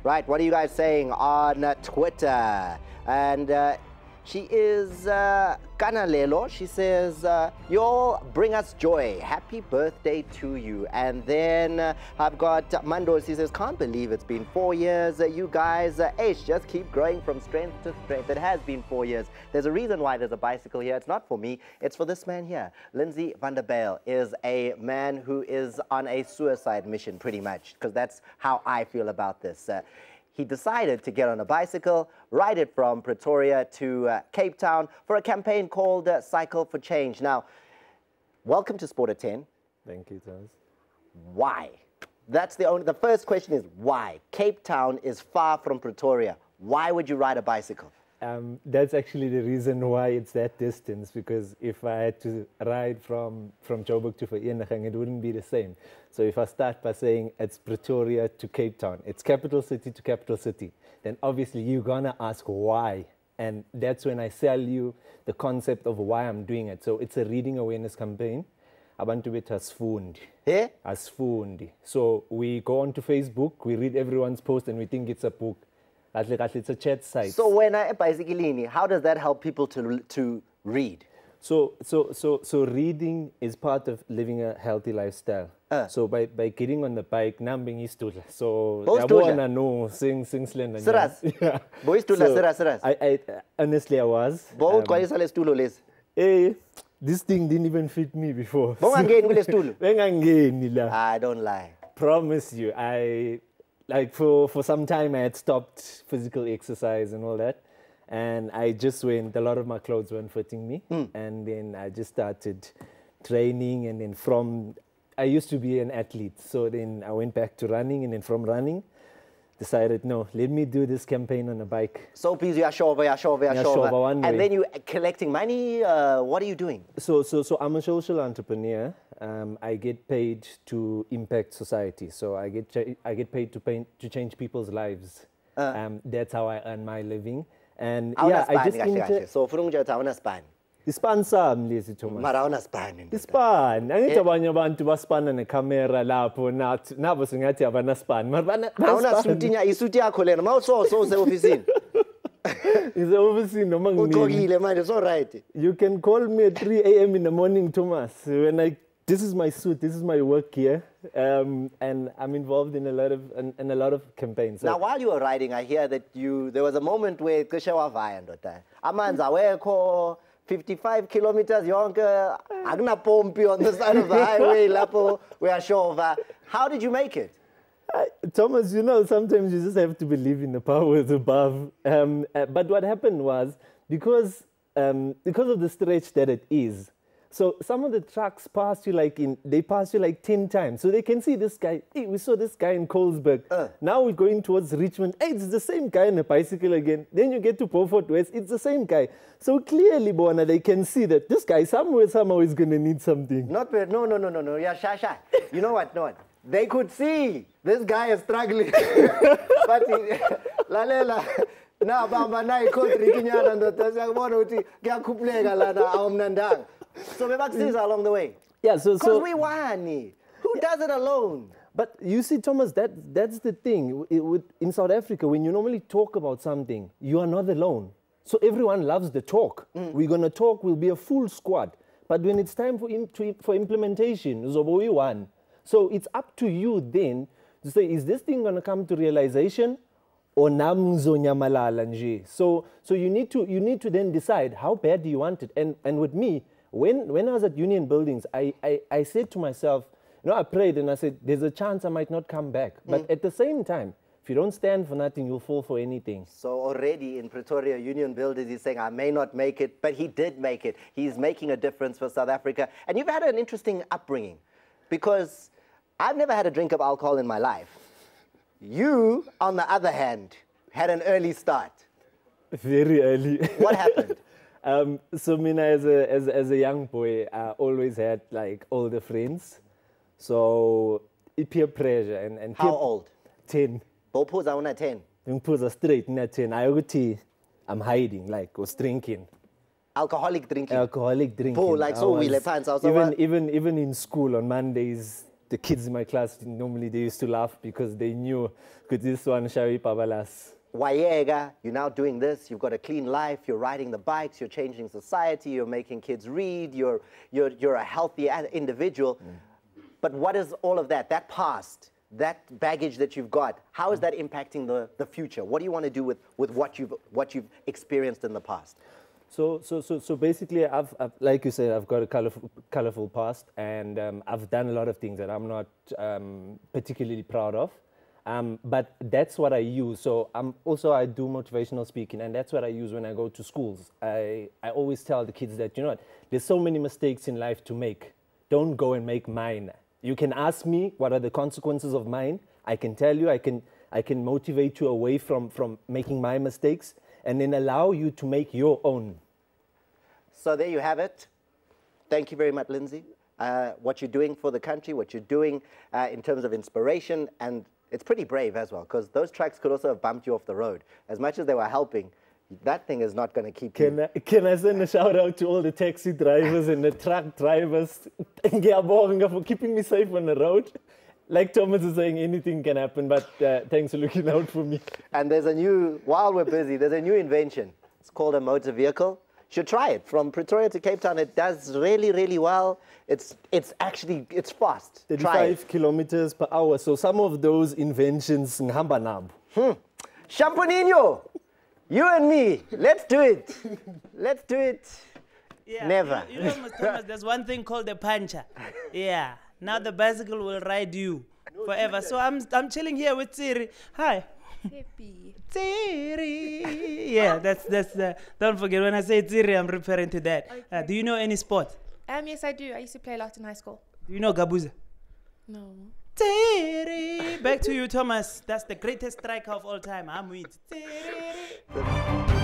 Right, what are you guys saying on Twitter? And she is Kanalelo. She says, you all bring us joy. Happy birthday to you. And then I've got Mando. She says, can't believe it's been 4 years. You guys, just keep growing from strength to strength. It has been 4 years. There's a reason why there's a bicycle here. It's not for me. It's for this man here. Lindsay van der Bijl is a man who is on a suicide mission, pretty much, because that's how I feel about this. He decided to get on a bicycle, ride it from Pretoria to Cape Town for a campaign called Cycle for Change. Now, welcome to Sport at 10. Thank you, Thomas. Why? That's the first question is why? Cape Town is far from Pretoria. Why would you ride a bicycle? That's actually the reason why it's that distance, because if I had to ride from Joburg to Vereeniging, it wouldn't be the same. So if I start by saying it's Pretoria to Cape Town, it's capital city to capital city, then obviously you're gonna ask why. And that's when I sell you the concept of why I'm doing it. So it's a reading awareness campaign. Abantu bethu asifundi. Yeah? Asifundi. So we go onto Facebook, we read everyone's post, and we think it's a book. It's a chat site. So when I bicycling, how does that help people to read? So reading is part of living a healthy lifestyle. So by getting on the bike, nambing is to so I know sing slender. Serious? Yeah. Boys to serious. I honestly I was. Hey, this thing didn't even fit me before. I don't lie. Promise you, like for some time I had stopped physical exercise and all that, and I just went, a lot of my clothes weren't fitting me, and then I just started training, and then I used to be an athlete, so then I went back to running, and then from running decided, no, let me do this campaign on a bike. So please, you are sure. And then you collecting money, what are you doing? So I'm a social entrepreneur. I get paid to impact society. So I get paid to change people's lives. That's how I earn my living. And yeah, I just so for Ispan sami lezi Thomas. Mara awunaspan. Ispan. Angithi abanye abantu basipana necamera lapho nabo singathi abanaspan. Awunasuthi isuthi yakho lena mawuso office. Is office noma ngini. Ugqokile manje, it's all right. You can call me at 3 a.m. in the morning, Thomas. This is my suit, this is my work here, and I'm involved in a lot of campaigns. Now, while you were riding, I hear that there was a moment where kushewa vaya ndoda. Amanza weko 55 kilometers yonke agna pompi on the side of the highway lapo we are shova. How did you make it? Thomas, you know, sometimes you just have to believe in the powers above. But what happened was, because of the stretch that it is, so some of the trucks pass you like 10 times. So they can see this guy. Hey, we saw this guy in Colesberg. Now we're going towards Richmond. Hey, it's the same guy on a bicycle again. Then you get to Beaufort West. It's the same guy. So clearly, Bona, they can see that this guy somehow is going to need something. Not bad. No. Yeah, Shasha. You know what? They could see this guy is struggling. But lalela. Na bamba na ikhontri kinyana ndoda siyabona ukuthi kuyakhuphuleka lana awumnandanga. So we back along the way. Yeah, so we wani. Who does it alone? But you see, Thomas, that's the thing. In South Africa, when you normally talk about something, you are not alone. So everyone loves the talk. We're gonna talk. We'll be a full squad. But when it's time for implementation, we won. So it's up to you then to say, is this thing gonna come to realization? Or namzo nyamalala nje. So you need to then decide how bad do you want it. And with me, when I was at Union Buildings, I said to myself, you know, I prayed and I said, there's a chance I might not come back. But at the same time, if you don't stand for nothing, you'll fall for anything. So already in Pretoria, Union Buildings, he's saying, I may not make it, but he did make it. He's making a difference for South Africa. And you've had an interesting upbringing, because I've never had a drink of alcohol in my life. You, on the other hand, had an early start. Very early. What happened? So Mina, as a young boy, I always had like older friends. So peer pressure and how old? 10. Bopuza una 10. Bopuza straight na 10. I'm hiding, like was drinking. Alcoholic drinking. Alcoholic drinking. Like so we pants. Even in school on Mondays, the kids in my class, normally they used to laugh because they knew, because this one, Shawi Pabalas. Wayega, you're now doing this, you've got a clean life, you're riding the bikes, you're changing society, you're making kids read, you're a healthy individual. But what is all of that, that past, that baggage that you've got, how is that impacting the future? What do you want to do with what you've experienced in the past? So basically, I've like you said, I've got a colorful past, and I've done a lot of things that I'm not particularly proud of. But that's what I use. So I do motivational speaking, and that's what I use when I go to schools. I always tell the kids that, you know what, there's so many mistakes in life to make. Don't go and make mine. You can ask me what are the consequences of mine. I can tell you, I can motivate you away from making my mistakes, and then allow you to make your own. So there you have it. Thank you very much, Lindsay. What you're doing for the country, what you're doing in terms of inspiration, and it's pretty brave as well, because those trucks could also have bumped you off the road. As much as they were helping, that thing is not going to keep you. Can I send a shout out to all the taxi drivers and the truck drivers for keeping me safe on the road? Like Thomas is saying, anything can happen, but thanks for looking out for me. And there's a new, while we're busy, there's a new invention. It's called a motor vehicle. You should try it. From Pretoria to Cape Town, it does really, really well. It's fast. 35 kilometers per hour. So some of those inventions, ngihamba nabo. Champoninho, you and me, let's do it. Let's do it. Yeah, Never. You know, Mr. Thomas, there's one thing called the puncher. Yeah. Now the bicycle will ride you forever. So I'm chilling here with Tsiri. Hi. Happy. Tsiri. Yeah, that's don't forget when I say Tsiri, I'm referring to that. Okay. Do you know any sport? Yes, I do. I used to play a lot in high school. Do you know Gabuza? No. Tsiri. Back to you, Thomas. That's the greatest striker of all time. I'm with Tsiri.